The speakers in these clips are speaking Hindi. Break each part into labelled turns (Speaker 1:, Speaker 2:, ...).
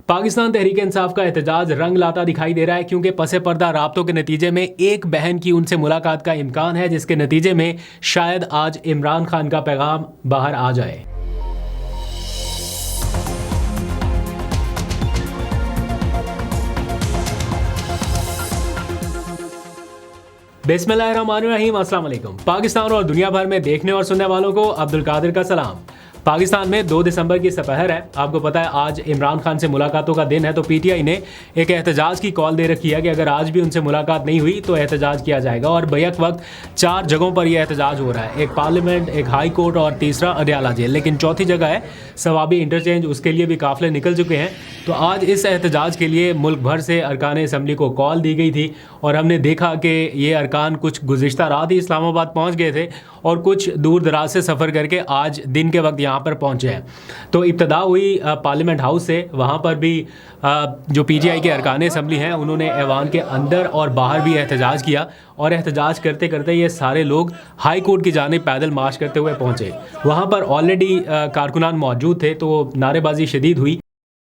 Speaker 1: पाकिस्तान तहरीक इंसाफ का एहतजाज रंग लाता दिखाई दे रहा है क्योंकि पसे पर्दा राब्तों के नतीजे में एक बहन की उनसे मुलाकात का इम्कान है, जिसके नतीजे में शायद आज इमरान खान का पैगाम बाहर आ जाए। बिस्मिल्लाहिर्रहमानिर्रहीम, अस्सलाम वालेकुम। पाकिस्तान और दुनिया भर में देखने और सुनने वालों को अब्दुल कादिर का सलाम। पाकिस्तान में 2 दिसंबर की सपहर है। आपको पता है आज इमरान खान से मुलाकातों का दिन है, तो पीटीआई ने एक एहतजाज की कॉल दे रखी है कि अगर आज भी उनसे मुलाकात नहीं हुई तो एहतजाज किया जाएगा। और बैक वक्त 4 जगहों पर यह एहतजाज हो रहा है, एक पार्लियामेंट, एक हाई कोर्ट और तीसरा अडयाला जेल। लेकिन चौथी जगह है सवाबी इंटरचेंज, उसके लिए भी काफ़िले निकल चुके हैं। तो आज इस एहतजाज के लिए मुल्क भर से अरकान असम्बली को कॉल दी गई थी और हमने देखा कि ये अरकान कुछ गुज़िश्ता रात ही इस्लामाबाद पहुँच गए थे और कुछ दूर दराज से सफ़र करके आज दिन के वक्त यहाँ पर पहुँचे हैं। तो इब्तदा हुई पार्लियामेंट हाउस से। वहाँ पर भी जो पीटीआई के अरकान असम्बली हैं उन्होंने ऐवान के अंदर और बाहर भी एहतजाज किया और एहतजाज करते करते ये सारे लोग हाई कोर्ट की जानिब पैदल मार्च करते हुए पहुँचे। वहाँ पर ऑलरेडी कारकुनान मौजूद थे तो नारेबाजी शदीद हुई।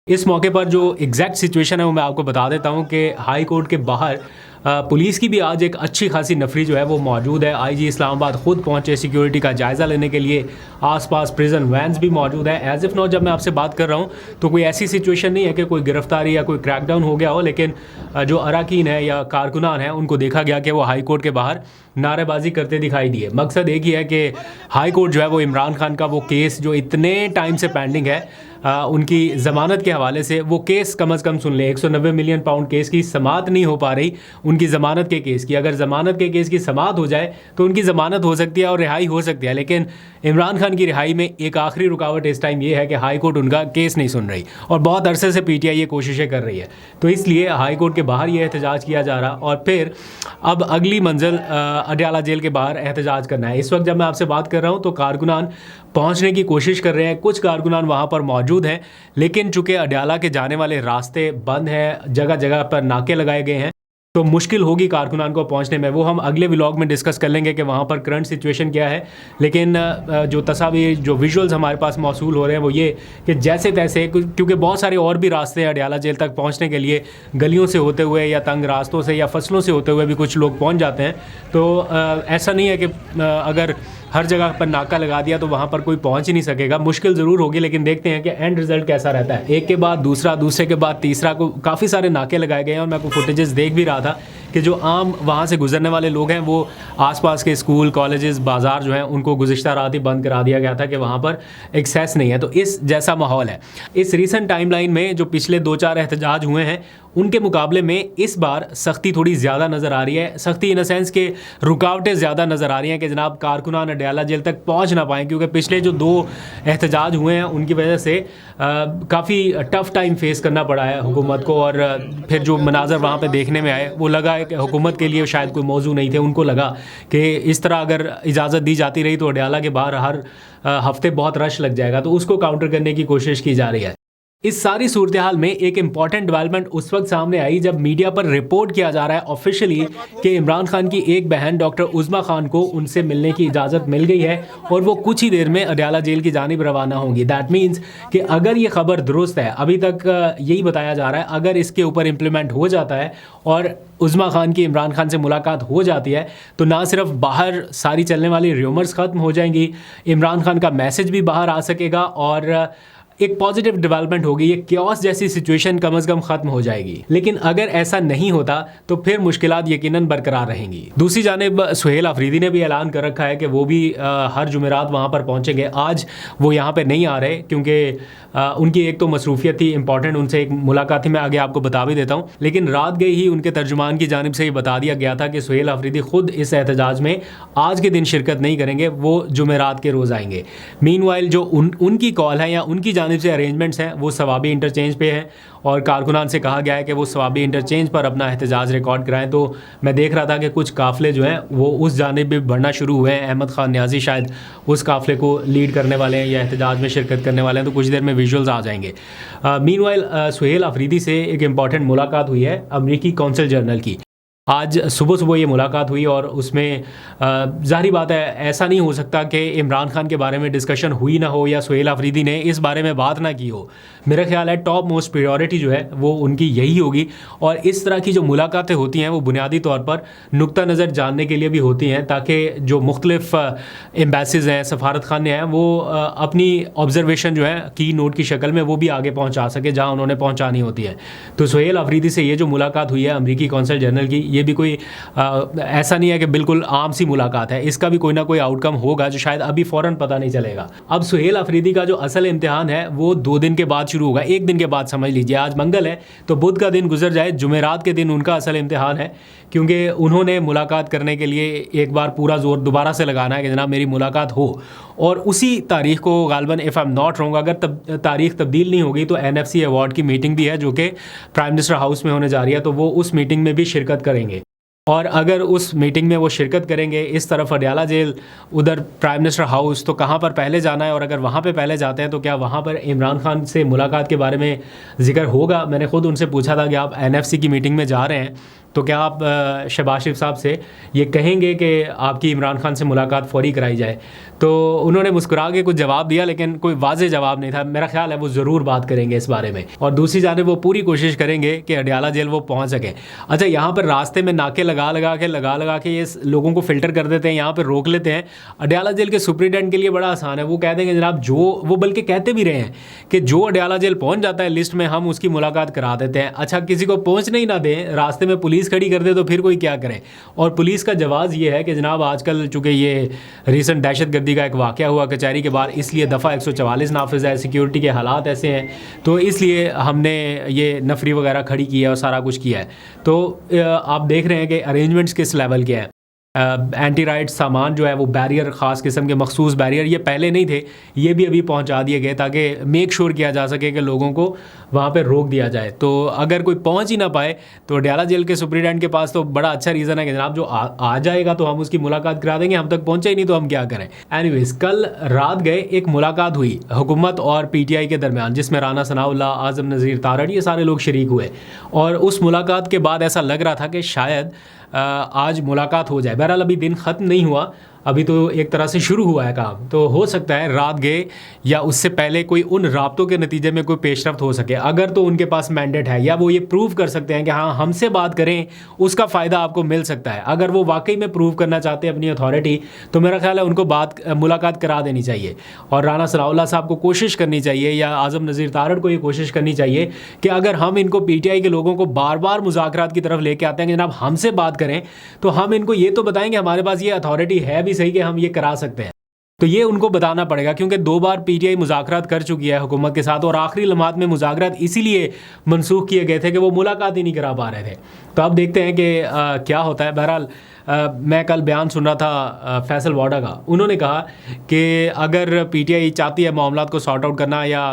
Speaker 1: इस मौके पर जो एग्जैक्ट सिचुएशन है वो मैं आपको बता देता हूँ कि हाई कोर्ट के बाहर पुलिस की भी आज एक अच्छी खासी नफरी जो है वो मौजूद है। आईजी इस्लामाबाद ख़ुद पहुंचे सिक्योरिटी का जायज़ा लेने के लिए। आसपास प्रिजन वैन्स भी मौजूद है। एज़ इफ़ नॉट जब मैं आपसे बात कर रहा हूँ तो कोई ऐसी सिचुएशन नहीं है कि कोई गिरफ्तारी या कोई क्रैकडाउन हो गया हो, लेकिन जो अरकान है या कारकुनान है उनको देखा गया कि वो हाई कोर्ट के बाहर नारेबाजी करते दिखाई दिए। मकसद एक ही है कि हाई कोर्ट जो है वो इमरान खान का वो केस जो इतने टाइम से पेंडिंग है, उनकी ज़मानत के हवाले से वो केस कम अज़ कम सुन ले। 190 मिलियन पाउंड केस की समाअत नहीं हो पा रही उनकी ज़मानत के केस की। अगर ज़मानत के केस की समाअत हो जाए तो उनकी ज़मानत हो सकती है और रिहाई हो सकती है, लेकिन इमरान खान की रिहाई में एक आखिरी रुकावट इस टाइम ये है कि हाई कोर्ट उनका केस नहीं सुन रही और बहुत अरसे से पीटीआई ये कोशिशें कर रही है। तो इसलिए हाई कोर्ट के बाहर ये एहतजाज किया जा रहा और फिर अब अगली मंजिल अडयाला जेल के बाहर एहतजाज करना है। इस वक्त जब मैं आपसे बात कर रहा हूँ तो कारकुनान पहुँचने की कोशिश कर रहे हैं। कुछ कारकुनान वहाँ पर मौजूद हैं, लेकिन चूँकि अडयाला के जाने वाले रास्ते बंद हैं, जगह जगह पर नाके लगाए गए हैं, तो मुश्किल होगी कारकुनान को पहुंचने में। वो हम अगले व्लॉग में डिस्कस कर लेंगे कि वहाँ पर करंट सिचुएशन क्या है। लेकिन जो तस्वीर, जो विजुअल्स हमारे पास मौसूल हो रहे हैं वो ये कि जैसे तैसे, क्योंकि बहुत सारे और भी रास्ते हैं अडयाला जेल तक पहुँचने के लिए, गलियों से होते हुए या तंग रास्तों से या फसलों से होते हुए भी कुछ लोग पहुँच जाते हैं। तो ऐसा नहीं है कि अगर हर जगह पर नाका लगा दिया तो वहाँ पर कोई पहुँच ही नहीं सकेगा। मुश्किल ज़रूर होगी, लेकिन देखते हैं कि एंड रिज़ल्ट कैसा रहता है। एक के बाद दूसरा, दूसरे के बाद तीसरा, को काफ़ी सारे नाके लगाए गए हैं और मैं आपको फुटेजेस देख भी रहा था कि जो आम वहाँ से गुजरने वाले लोग हैं वो आसपास के स्कूल, कॉलेजेस, बाज़ार जो हैं उनको गुज़िश्ता रात ही बंद करा दिया गया था कि वहाँ पर एक्सेस नहीं है। तो इस जैसा माहौल है। इस रीसेंट टाइमलाइन में जो पिछले 2-4 एहतजाज हुए हैं उनके मुकाबले में इस बार सख्ती थोड़ी ज़्यादा नज़र आ रही है। सख्ती इन द सेंस के रुकावटें ज़्यादा नज़र आ रही हैं कि जनाब कारकुनान अडयाला जेल तक पहुँच ना पाएँ, क्योंकि पिछले जो 2 एहतजाज हुए हैं उनकी वजह से काफ़ी टफ़ टाइम फेस करना पड़ा है हुकूमत को। और फिर जो मनाजर वहाँ पे देखने में आए वो लगा है कि हुकूमत के लिए शायद कोई मौजू नहीं थे। उनको लगा कि इस तरह अगर इजाज़त दी जाती रही तो अडयाला के बाहर हर हफ्ते बहुत रश लग जाएगा, तो उसको काउंटर करने की कोशिश की जा रही है। इस सारी सूरत हाल में एक इम्पॉर्टेंट डेवलपमेंट उस वक्त सामने आई जब मीडिया पर रिपोर्ट किया जा रहा है ऑफिशियली कि इमरान खान की एक बहन डॉक्टर उज़्मा खान को उनसे मिलने की इजाज़त मिल गई है और वो कुछ ही देर में अडयाला जेल की जानिब रवाना होंगी। दैट मीन्स कि अगर ये खबर दुरुस्त है, अभी तक यही बताया जा रहा है, अगर इसके ऊपर इम्प्लीमेंट हो जाता है और उज़्मा खान की इमरान खान से मुलाकात हो जाती है तो ना सिर्फ बाहर सारी चलने वाली र्यूमर्स ख़त्म हो जाएंगी, इमरान खान का मैसेज भी बाहर आ सकेगा और एक पॉजिटिव डेवलपमेंट होगी। ये क्योस जैसी सिचुएशन कम अज़ कम ख़त्म हो जाएगी। लेकिन अगर ऐसा नहीं होता तो फिर मुश्किलात यकीनन बरकरार रहेंगी। दूसरी जानिब सुहेल अफरीदी ने भी ऐलान कर रखा है कि वो भी हर जुमेरात वहाँ पर पहुँचेंगे। आज वो यहाँ पे नहीं आ रहे क्योंकि उनकी एक तो मसरूफियत थी इंपॉर्टेंट, उनसे एक मुलाकात थी, मैं आगे आपको बता भी देता हूँ। लेकिन रात गई ही उनके तर्जुमान की जानिब से ये बता दिया गया था कि सुहेल अफरीदी ख़ुद इस एहतजाज में आज के दिन शिरकत नहीं करेंगे, वो जुमेरात के रोज़ आएंगे। मीनवाइल जो उनकी कॉल है या उनकी जानिब से अरेंजमेंट्स हैं वो सवाबी इंटरचेंज पे हैं और कारकुनान से कहा गया है कि वो सवाबी इंटरचेंज पर अपना एहतजाज रिकॉर्ड कराएं। तो मैं देख रहा था कि कुछ काफ़िले जो हैं वो उस जानिब भी बढ़ना शुरू हुए हैं। अहमद खान न्याजी शायद उस काफ़िले को लीड करने वाले हैं या एहतजाज में शिरकत करने वाले हैं, तो कुछ देर में विजुअल्स आ जाएंगे। मीनवाइल सुहेल अफरीदी से एक इम्पॉर्टेंट मुलाकात हुई है अमरीकी कौंसल जनरल की। आज सुबह सुबह ये मुलाकात हुई और उसमें ज़ाहिर बात है ऐसा नहीं हो सकता कि इमरान खान के बारे में डिस्कशन हुई ना हो या सुहेल अफरीदी ने इस बारे में बात ना की हो। मेरा ख्याल है टॉप मोस्ट प्रायोरिटी जो है वो उनकी यही होगी। और इस तरह की जो मुलाकातें होती हैं वो बुनियादी तौर पर नुक्ता नज़र जानने के लिए भी होती हैं, ताकि जो मुख्तलिफ एम्बेसीज़ हैं, सफारत खाने हैं, वो अपनी ऑब्जर्वेशन जो है की नोट की शक्ल में वो भी आगे पहुँचा सके जहाँ उन्होंने पहुँचानी होती है। तो सुहेल अफरीदी से ये जो मुलाकात हुई है अमरीकी कौंसल जनरल की, ये भी कोई ऐसा नहीं है कि बिल्कुल आम सी मुलाकात है, इसका भी कोई ना कोई आउटकम होगा जो शायद अभी फ़ौरन पता नहीं चलेगा। अब सुहेल अफरीदी का जो असल इम्तिहान है वो 2 दिन के बाद शुरू होगा, 1 दिन के बाद समझ लीजिए। आज मंगल है तो बुध का दिन गुजर जाए, जुमेरात के दिन उनका असल इम्तिहान है, क्योंकि उन्होंने मुलाकात करने के लिए एक बार पूरा जोर दोबारा से लगाना है कि जनाब मेरी मुलाकात हो। और उसी तारीख को गालबन if I am not wrong, अगर तारीख तब्दील नहीं होगी तो NFC अवार्ड की मीटिंग भी है जो कि प्राइम मिनिस्टर हाउस में होने जा रही है, तो वो उस मीटिंग में भी शिरकत करेंगे। और अगर उस मीटिंग में वो शिरकत करेंगे, इस तरफ अडयाला जेल, उधर प्राइम मिनिस्टर हाउस, तो कहाँ पर पहले जाना है? और अगर वहाँ पे पहले जाते हैं तो क्या वहाँ पर इमरान खान से मुलाकात के बारे में जिक्र होगा? मैंने ख़ुद उनसे पूछा था कि आप NFC की मीटिंग में जा रहे हैं तो क्या आप शहबाज शरीफ साहब से ये कहेंगे कि आपकी इमरान खान से मुलाकात फौरी कराई जाए? तो उन्होंने मुस्कुरा के कुछ जवाब दिया, लेकिन कोई वाज़ेह जवाब नहीं था। मेरा ख्याल है वो ज़रूर बात करेंगे इस बारे में। और दूसरी जानिब वो पूरी कोशिश करेंगे कि अडयाला जेल वो पहुँच सकें। अच्छा, यहाँ पर रास्ते में नाके लगा के ये लोगों को फ़िल्टर कर देते हैं, यहाँ पर रोक लेते हैं। अडयाला जेल के सुप्रीडेंट के लिए बड़ा आसान है, वो कह देंगे जनाब जो, वो बल्कि कहते भी रहे हैं कि जो अडयाला जेल पहुँच जाता है लिस्ट में हम उसकी मुलाकात करा देते हैं। अच्छा, किसी को पहुँचने ही ना दें, रास्ते में पुलिस खड़ी कर दे तो फिर कोई क्या करे? और पुलिस का जवाब ये है कि जनाब आजकल चूँकि ये रिसेंट दहशतगर्दी का एक वाक़या हुआ कचहरी के बाहर, इसलिए दफ़ा 144 नाफिज़ है, सिक्योरिटी के हालात ऐसे हैं, तो इसलिए हमने ये नफरी वगैरह खड़ी की है और सारा कुछ किया है। तो आप देख रहे हैं कि अरेंजमेंट्स किस लेवल के हैं। एंटी राइट सामान जो है वो बैरियर, ख़ास किस्म के मखसूस बैरियर, ये पहले नहीं थे, ये भी अभी पहुंचा दिए गए ताकि मेक श्योर किया जा सके कि लोगों को वहाँ पे रोक दिया जाए। तो अगर कोई पहुंच ही ना पाए तो अडयाला जेल के सुप्रीडेंट के पास तो बड़ा अच्छा रीज़न है कि जनाब जो आ जाएगा तो हम उसकी मुलाकात करा देंगे, हम तक पहुँचे ही नहीं तो हम क्या करें। एनीवेज़, कल रात गए एक मुलाकात हुई हुकूमत और PTI के दरमियान, जिसमें राना सनाउल्लाह, आज़म नज़ीर तारड़, ये सारे लोग शरीक हुए। और उस मुलाकात के बाद ऐसा लग रहा था कि शायद आज मुलाकात हो जाए। बहरहाल अभी दिन ख़त्म नहीं हुआ, अभी तो एक तरह से शुरू हुआ है काम, तो हो सकता है रात गए या उससे पहले कोई उन राब्तों के नतीजे में कोई पेशरफ्त हो सके। अगर तो उनके पास मैंडेट है या वो ये प्रूव कर सकते हैं कि हाँ हमसे बात करें, उसका फ़ायदा आपको मिल सकता है। अगर वो वाकई में प्रूव करना चाहते हैं अपनी अथॉरिटी, तो मेरा ख्याल है उनको मुलाकात करा देनी चाहिए। और राना सनाउल्लाह साहब को कोशिश करनी चाहिए या आज़म नज़ीर तारड़ को ये कोशिश करनी चाहिए कि अगर हम इनको PTI के लोगों को बार बार मुज़ाकरात की तरफ लेके आते हैं कि जनाब हमसे बात करें, तो हम इनको ये तो बताएंगे हमारे पास ये अथॉरिटी है भी सही कि हम ये करा सकते हैं। तो ये उनको बताना पड़ेगा, क्योंकि 2 बार PTI मुज़ाकरात कर चुकी है हुकूमत के साथ, और आखिरी लम्हात में मुज़ाकरात इसीलिए मनसूख किए गए थे कि वो मुलाकात ही नहीं करा पा रहे थे। तो अब देखते हैं कि क्या होता है। बहरहाल मैं कल बयान सुन रहा था फैसल वाडा का, उन्होंने कहा कि अगर PTI चाहती है मामलात को सॉर्ट आउट करना, या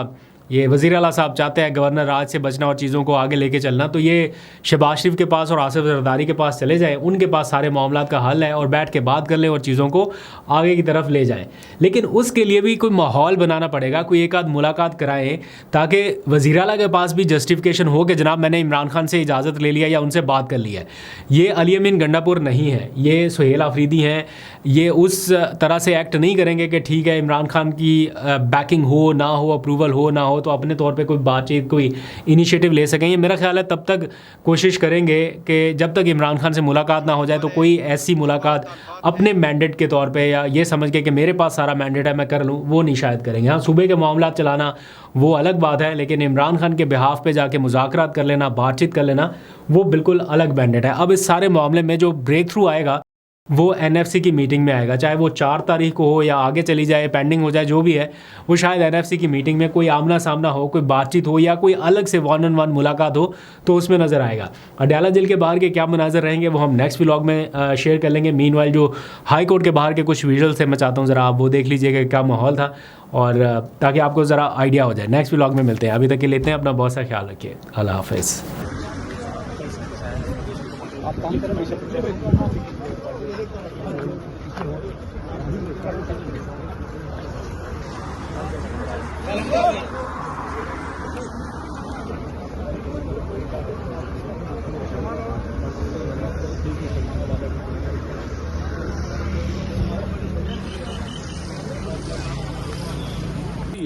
Speaker 1: ये वज़ीर आला साहब चाहते हैं गवर्नर राज से बचना और चीज़ों को आगे लेके चलना, तो ये शहबाज शरीफ के पास और आसिफ जरदारी के पास चले जाएं, उनके पास सारे मामलात का हल है, और बैठ के बात कर लें और चीज़ों को आगे की तरफ ले जाएं। लेकिन उसके लिए भी कोई माहौल बनाना पड़ेगा, कोई एक आध मुलाकात कराएं, ताकि वज़ीर आला के पास भी जस्टिफिकेशन हो कि जनाब मैंने इमरान खान से इजाज़त ले लिया या उनसे बात कर ली है। ये अली अमीन गंडापुर नहीं है, ये सुहेल अफरीदी हैं। ये उस तरह से एक्ट नहीं करेंगे कि ठीक है इमरान खान की बैकिंग हो ना हो, अप्रूवल हो ना हो, तो अपने तौर पे कोई बातचीत, कोई इनिशिएटिव ले सकें। ये मेरा ख्याल है तब तक कोशिश करेंगे कि जब तक इमरान खान से मुलाकात ना हो जाए, तो कोई ऐसी मुलाकात अपने मैंडेट के तौर पे या ये समझ के कि मेरे पास सारा मैंडेट है मैं कर लूँ, वो नहीं शायद करेंगे। हाँ, सूबे के मामला चलाना वो अलग बात है, लेकिन इमरान खान के बिहाफ पे जाके मुज़ाकरात कर लेना, बातचीत कर लेना, वो बिल्कुल अलग मैंडेट है। अब इस सारे मामले में जो ब्रेक थ्रू आएगा वो NFC की मीटिंग में आएगा, चाहे वो 4 तारीख को हो या आगे चली जाए, पेंडिंग हो जाए, जो भी है वो शायद NFC की मीटिंग में कोई आमना सामना हो, कोई बातचीत हो, या कोई अलग से 1-on-1 मुलाकात हो, तो उसमें नज़र आएगा। अडयाला जेल के बाहर के क्या मनाजर रहेंगे वो हम नेक्स्ट व्लॉग में शेयर कर लेंगे। मीनवाइल जो हाई कोर्ट के बाहर के कुछ विजुअल्स है मैं चाहता हूँ ज़रा आप वो देख लीजिएगा क्या माहौल था, और ताकि आपको ज़रा आइडिया हो जाए। नेक्स्ट व्लॉग में मिलते हैं, अभी तक के लेते हैं अपना बहुत सा ख्याल रखिए। अल्लाह हाफ़िज़।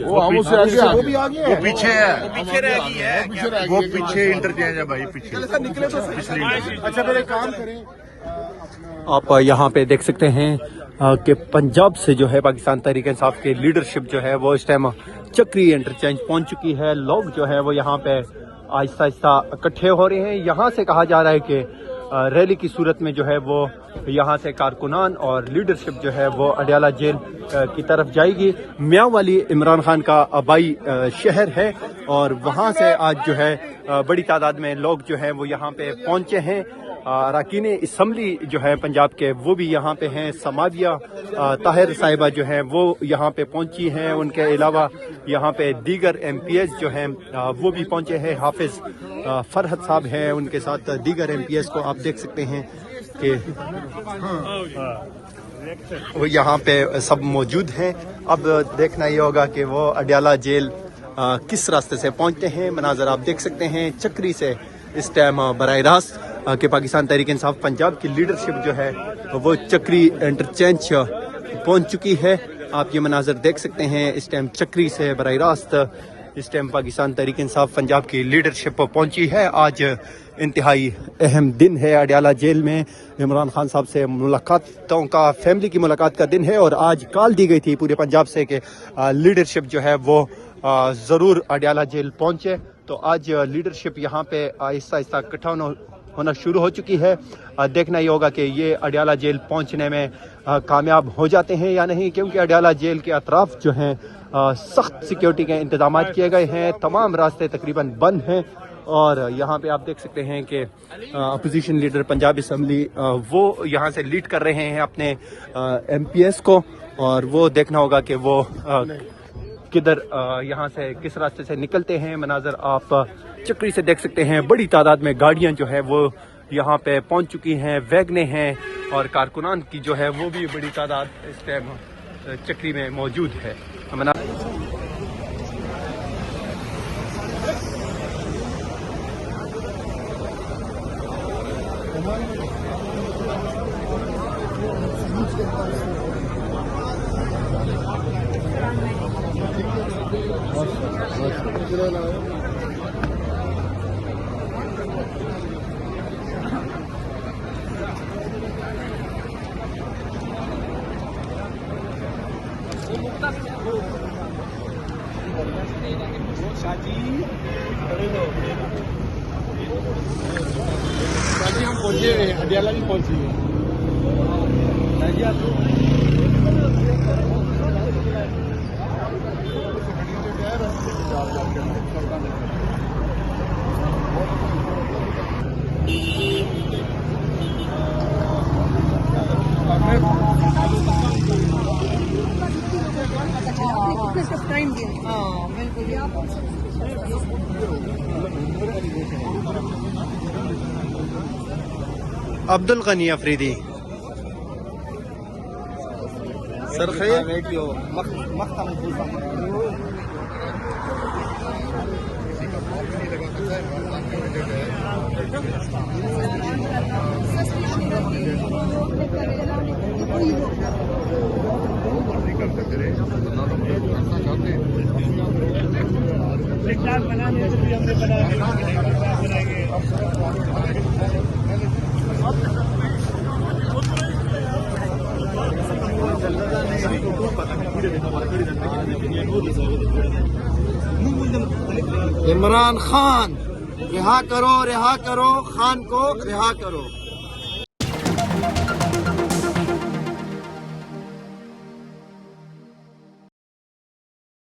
Speaker 2: वो हम उससे आगे
Speaker 3: वो भी आगे है,
Speaker 2: वो पीछे है,
Speaker 3: पीछे रह गई है,
Speaker 2: वो पीछे इंटरचेंज है भाई, पीछे
Speaker 3: निकले तो सही। अच्छा फिर एक काम करें,
Speaker 4: आप यहाँ पे देख सकते हैं कि पंजाब से जो है पाकिस्तान तहरीक इंसाफ की लीडरशिप जो है वो इस टाइम चक्री इंटरचेंज पहुंच चुकी है। लोग जो है वो यहाँ पे आहिस्ता आहिस्ता इकट्ठे हो रहे हैं। यहाँ से कहा जा रहा है कि रैली की सूरत में जो है वो यहाँ से कारकुनान और लीडरशिप जो है वो अडियाला जेल की तरफ जाएगी। मियांवाली इमरान खान का आबाई शहर है और वहाँ से आज जो है बड़ी तादाद में लोग जो है वो यहाँ पे पहुँचे हैं। अरकान असम्बली जो है पंजाब के वो भी यहाँ पे हैं। समाविया ताहिर साहिबा जो है वो यहाँ पे पहुंची हैं। उनके अलावा यहाँ पे दीगर MPs जो हैं वो भी पहुंचे हैं। हाफिज फरहत साहब हैं, उनके साथ दीगर MPs को आप देख सकते हैं कि वो यहाँ पे सब मौजूद हैं। अब देखना ये होगा कि वो अडियाला जेल किस रास्ते से पहुंचते हैं। मनाजर आप देख सकते हैं चक्री से इस टाइम बराह रास्त कि पाकिस्तान तहरीक इंसाफ पंजाब की लीडरशिप जो है वो चक्री इंटरचेंज पहुंच चुकी है। आप ये मनाजर देख सकते हैं इस टाइम चक्री से बराह रास्त इस टाइम पाकिस्तान तहरीक इंसाफ पंजाब की लीडरशिप पहुंची है। आज इंतहाई अहम दिन है अडियाला जेल में इमरान खान साहब से मुलाकातों का, फैमिली की मुलाकात का दिन है और आज कॉल दी गई थी पूरे पंजाब से कि लीडरशिप जो है वो ज़रूर अडियाला जेल पहुंचे। तो आज लीडरशिप यहाँ पे आहिस्ता आहिस्ता इकट्ठा होना शुरू हो चुकी है। देखना ही होगा कि ये अडियाला जेल पहुंचने में कामयाब हो जाते हैं या नहीं, क्योंकि अडियाला जेल के अतराफ जो हैं सख्त सिक्योरिटी के इंतजाम किए गए हैं। तमाम रास्ते तकरीबन बंद हैं और यहाँ पे आप देख सकते हैं कि अपोजिशन लीडर पंजाब असम्बली वो यहाँ से लीड कर रहे हैं अपने MPs को और वो देखना होगा कि वो किधर यहाँ से किस रास्ते से निकलते हैं। मनाजर आप चक्री से देख सकते हैं बड़ी तादाद में गाड़ियाँ जो है वो यहाँ पे पहुँच चुकी हैं, वैगने हैं और कारकुनान की जो है वो भी बड़ी तादाद इस टाइम चक्री में मौजूद है।
Speaker 3: हम पहुंचे अडियाला भी पहुंची
Speaker 4: अब्दुल गनी अफरीदी सरखे
Speaker 3: इमरान खान रिहा करो खान को रिहा करो।